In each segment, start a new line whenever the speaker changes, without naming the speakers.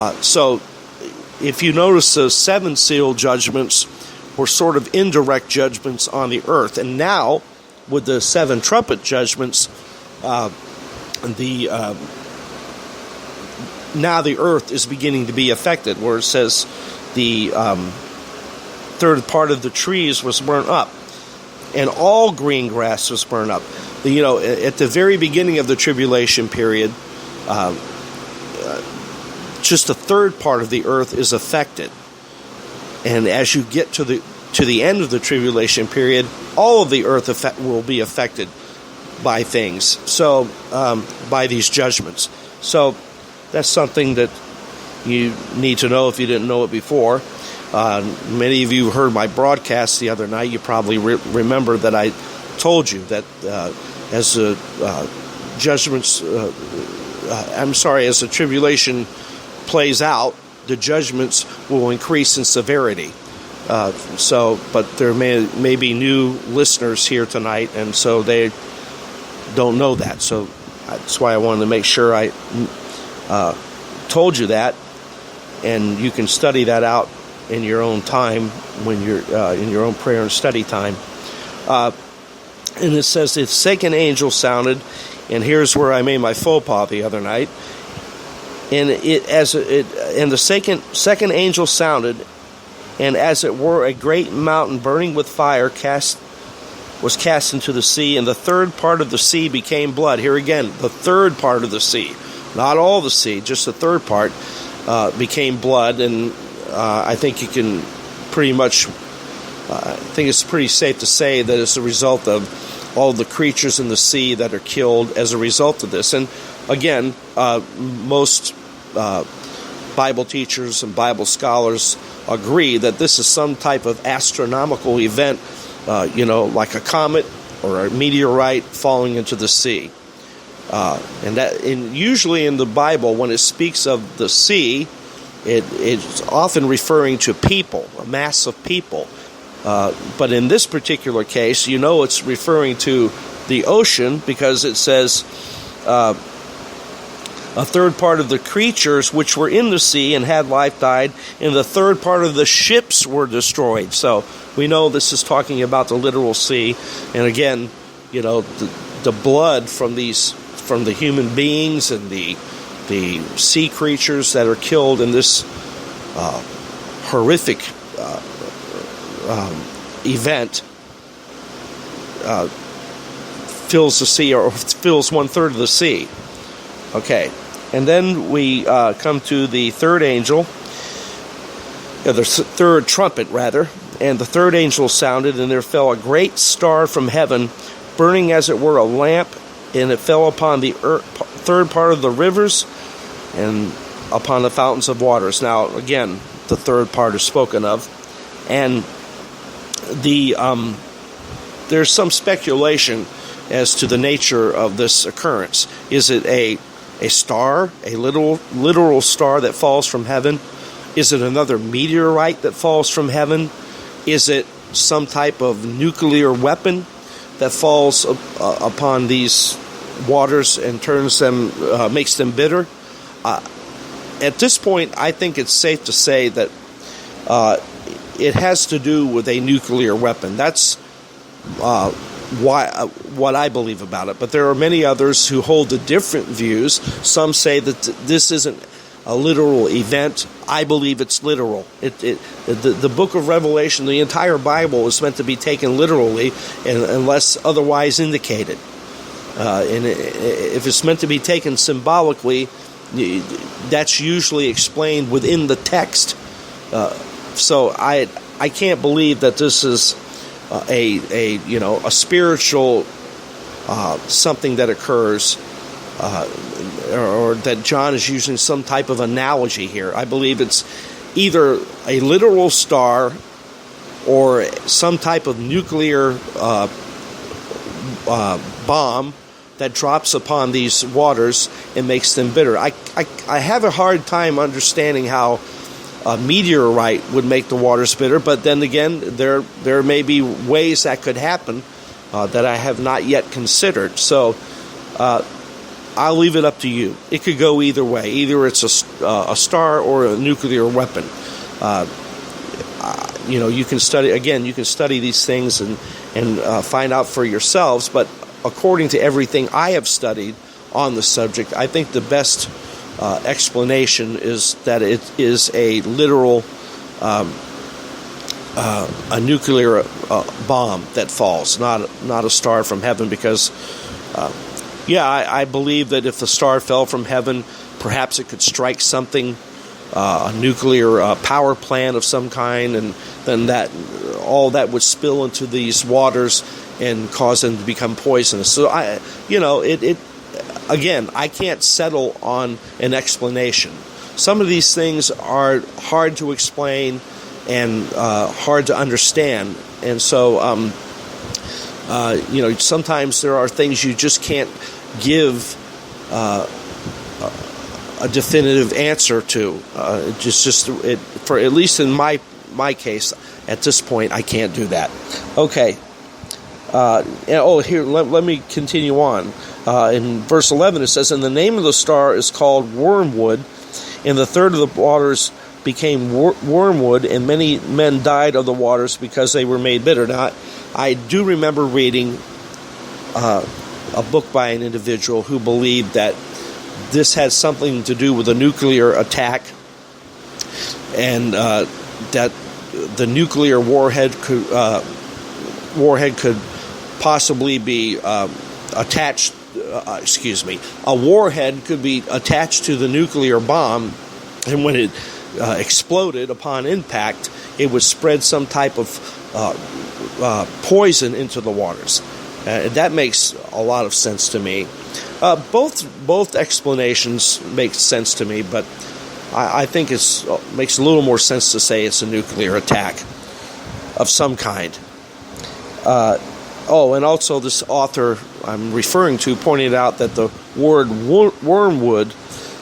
So if you notice, the 7 seal judgments were sort of indirect judgments on the earth. And now, with the 7 trumpet judgments, now the earth is beginning to be affected, where it says the third part of the trees was burnt up, and all green grass was burned up. At the very beginning of the tribulation period, just a third part of the earth is affected, and as you get to the end of the tribulation period, all of the earth will be affected by things. So by these judgments. So that's something that you need to know if you didn't know it before. Many of you heard my broadcast the other night. You probably remember that I told you that as the as the tribulation plays out, the judgments will increase in severity. But there may be new listeners here tonight, and so they don't know that. So that's why I wanted to make sure I told you that, and you can study that out in your own time when you're in your own prayer and study time. And it says the second angel sounded, and here's where I made my faux pas the other night. And the second angel sounded, and as it were, a great mountain burning with fire was cast into the sea, and the third part of the sea became blood. Here again, the third part of the sea, not all the sea, just the third part became blood. And I think you can pretty much, I think it's pretty safe to say that it's a result of all the creatures in the sea that are killed as a result of this. And again, most Bible teachers and Bible scholars agree that this is some type of astronomical event, like a comet or a meteorite falling into the sea. And usually in the Bible, when it speaks of the sea, it's often referring to people, a mass of people. But in this particular case, it's referring to the ocean, because it says a third part of the creatures which were in the sea and had life died, and the third part of the ships were destroyed. So we know this is talking about the literal sea. And again, the blood from the human beings and the sea creatures that are killed in this horrific event fills the sea, or fills 1/3 of the sea. Okay, and then we come to the third angel, the third trumpet rather, and the third angel sounded, and there fell a great star from heaven, burning as it were a lamp, and it fell upon the third part of the rivers and upon the fountains of waters. Now, again, the third part is spoken of, and there's some speculation as to the nature of this occurrence. Is it a star, a literal star that falls from heaven? Is it another meteorite that falls from heaven? Is it some type of nuclear weapon that falls upon these waters and turns them, makes them bitter? At this point, I think it's safe to say that it has to do with a nuclear weapon. That's what I believe about it. But there are many others who hold the different views. Some say that this isn't a literal event. I believe it's literal. The book of Revelation, the entire Bible, is meant to be taken literally, unless otherwise indicated. And if it's meant to be taken symbolically, that's usually explained within the text. So I can't believe that this is a spiritual something that occurs, or that John is using some type of analogy here. I believe it's either a literal star or some type of nuclear bomb that drops upon these waters and makes them bitter. I have a hard time understanding how a meteorite would make the waters bitter, but then again, there may be ways that could happen that I have not yet considered. So I'll leave it up to you. It could go either way. Either it's a star or a nuclear weapon. You can study, again, you can study these things and find out for yourselves, but according to everything I have studied on the subject, I think the best explanation is that it is a literal a nuclear bomb that falls, not a star from heaven, because I believe that if the star fell from heaven, perhaps it could strike something, a nuclear power plant of some kind, and then all that would spill into these waters and cause them to become poisonous. So again, I can't settle on an explanation. Some of these things are hard to explain and hard to understand, and so sometimes there are things you just can't give a definitive answer to. For at least in my case, at this point, I can't do that. Okay. Here, let me continue on. In verse 11, it says, "And the name of the star is called Wormwood, and the third of the waters became wormwood, and many men died of the waters because they were made bitter." Now, I do remember reading a book by an individual who believed that this had something to do with a nuclear attack, and that the nuclear warhead could possibly be attached. A warhead could be attached to the nuclear bomb, and when it exploded upon impact, it would spread some type of poison into the waters. That makes a lot of sense to me. Both explanations make sense to me, but I think it makes a little more sense to say it's a nuclear attack of some kind. And also this author I'm referring to pointed out that the word wormwood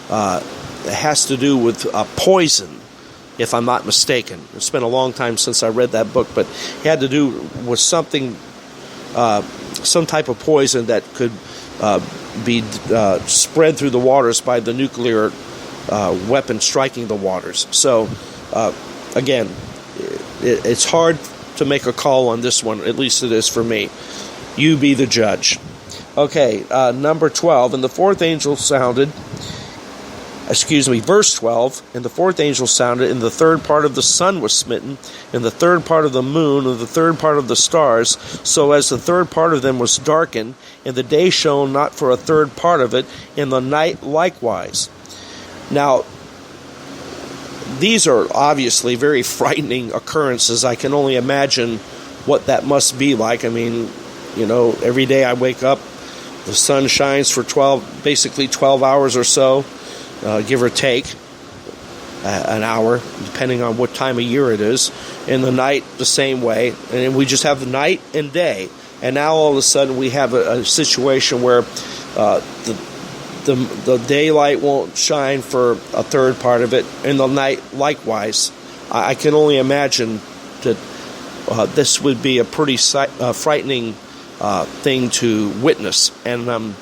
has to do with poison, if I'm not mistaken. It's been a long time since I read that book, but it had to do with something, some type of poison that could be spread through the waters by the nuclear weapon striking the waters. So, again, it's hard to make a call on this one, at least it is for me. You be the judge. Okay, number 12, and the fourth angel sounded, verse 12, and the fourth angel sounded, and the third part of the sun was smitten, and the third part of the moon, and the third part of the stars, so as the third part of them was darkened, and the day shone not for a third part of it, and the night likewise. Now, these are obviously very frightening occurrences. I can only imagine what that must be like. I mean, every day I wake up, the sun shines for 12 hours or so, give or take an hour, depending on what time of year it is. In the night, the same way. And we just have night and day. And now all of a sudden we have a situation where the daylight won't shine for a third part of it, and the night likewise. I can only imagine that this would be a pretty frightening thing to witness. And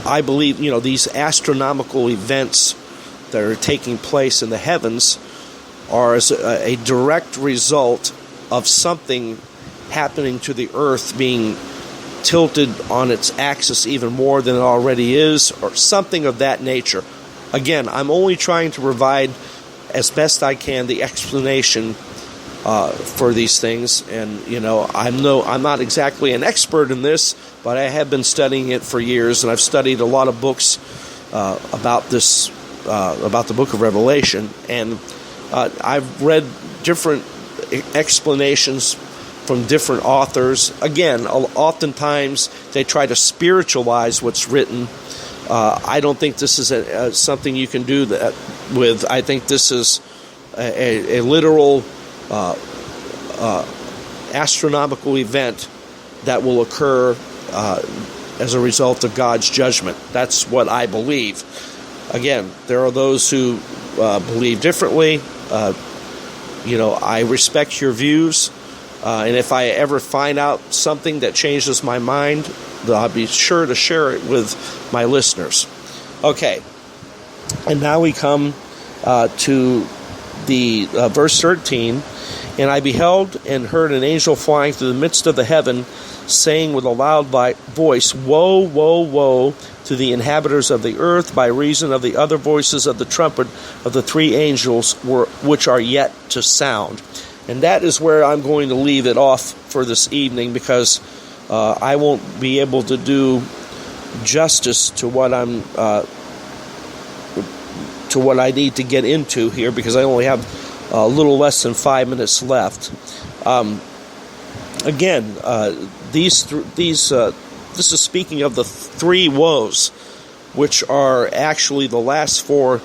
I believe, these astronomical events that are taking place in the heavens are as a direct result of something happening to the earth being tilted on its axis even more than it already is, or something of that nature. Again, I'm only trying to provide as best I can the explanation for these things, and I'm not exactly an expert in this, but I have been studying it for years, and I've studied a lot of books about this, about the book of Revelation, and I've read different explanations from different authors. Again, oftentimes they try to spiritualize what's written. I don't think this is something you can do that with. I think this is a literal astronomical event that will occur as a result of God's judgment. That's what I believe. Again, there are those who believe differently. I respect your views. And if I ever find out something that changes my mind, I'll be sure to share it with my listeners. Okay, and now we come to the verse 13. And I beheld and heard an angel flying through the midst of the heaven, saying with a loud voice, Woe, woe, woe to the inhabitants of the earth, by reason of the other voices of the trumpet of the three angels which are yet to sound. And that is where I'm going to leave it off for this evening, because I won't be able to do justice to what I need to get into here, because I only have a little less than 5 minutes left. This is speaking of the three woes, which are actually the last four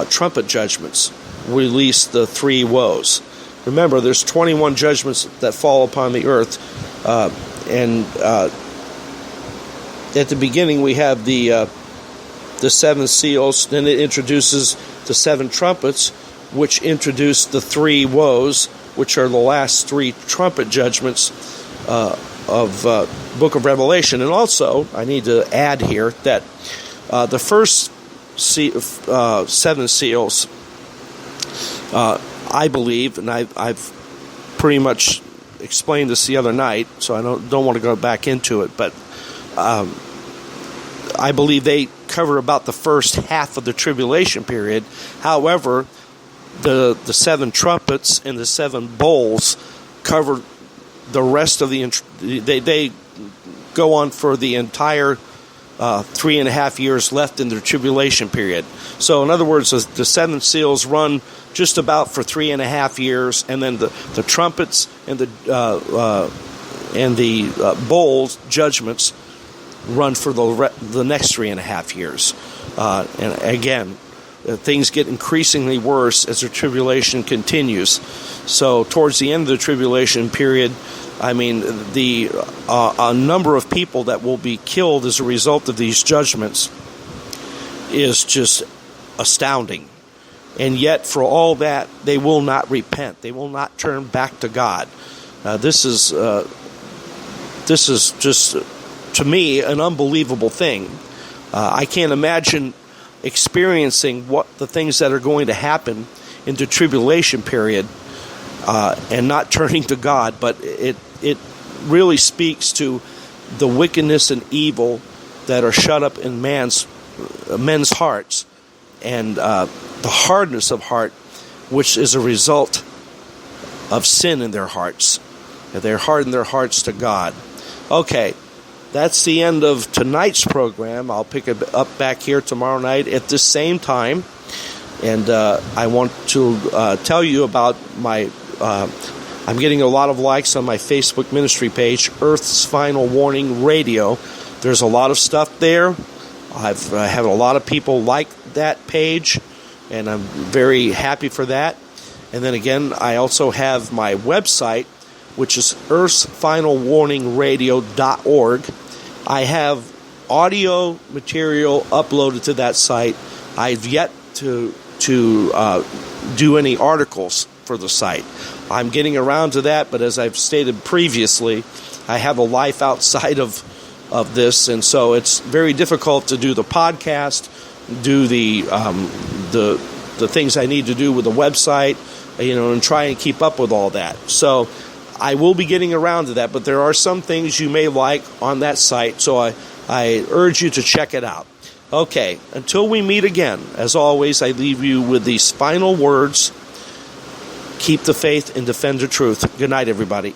trumpet judgments. Release the three woes. Remember, there's 21 judgments that fall upon the earth, and at the beginning we have the seven seals. Then it introduces the seven trumpets, which introduce the three woes, which are the last three trumpet judgments of Book of Revelation. And also, I need to add here that the first seven seals, I believe, and I've pretty much explained this the other night, so I don't want to go back into it, but I believe they cover about the first half of the tribulation period. However, the seven trumpets and the seven bowls cover the rest of they go on for the entire 3.5 years left in the tribulation period. So in other words, the seven seals run just about for 3.5 years, and then the trumpets and the bowls judgments run for the next 3.5 years. And again, things get increasingly worse as the tribulation continues. So towards the end of the tribulation period, I mean, a number of people that will be killed as a result of these judgments is just astounding. And yet, for all that, they will not repent. They will not turn back to God. This is just, to me, an unbelievable thing. I can't imagine experiencing what the things that are going to happen in the tribulation period and not turning to God, but it really speaks to the wickedness and evil that are shut up in men's hearts, and the hardness of heart, which is a result of sin in their hearts. They're hardened their hearts to God. Okay. That's the end of tonight's program. I'll pick it up back here tomorrow night at the same time. And I want to tell you about I'm getting a lot of likes on my Facebook ministry page, Earth's Final Warning Radio. There's a lot of stuff there. I have a lot of people like that page, and I'm very happy for that. And then again, I also have my website, which is earthsfinalwarningradio.org. I have audio material uploaded to that site. I've yet to do any articles for the site. I'm getting around to that, but as I've stated previously, I have a life outside of this, and so it's very difficult to do the podcast, do the things I need to do with the website, and try and keep up with all that. So I will be getting around to that, but there are some things you may like on that site, so I urge you to check it out. Okay, until we meet again, as always, I leave you with these final words. Keep the faith and defend the truth. Good night, everybody.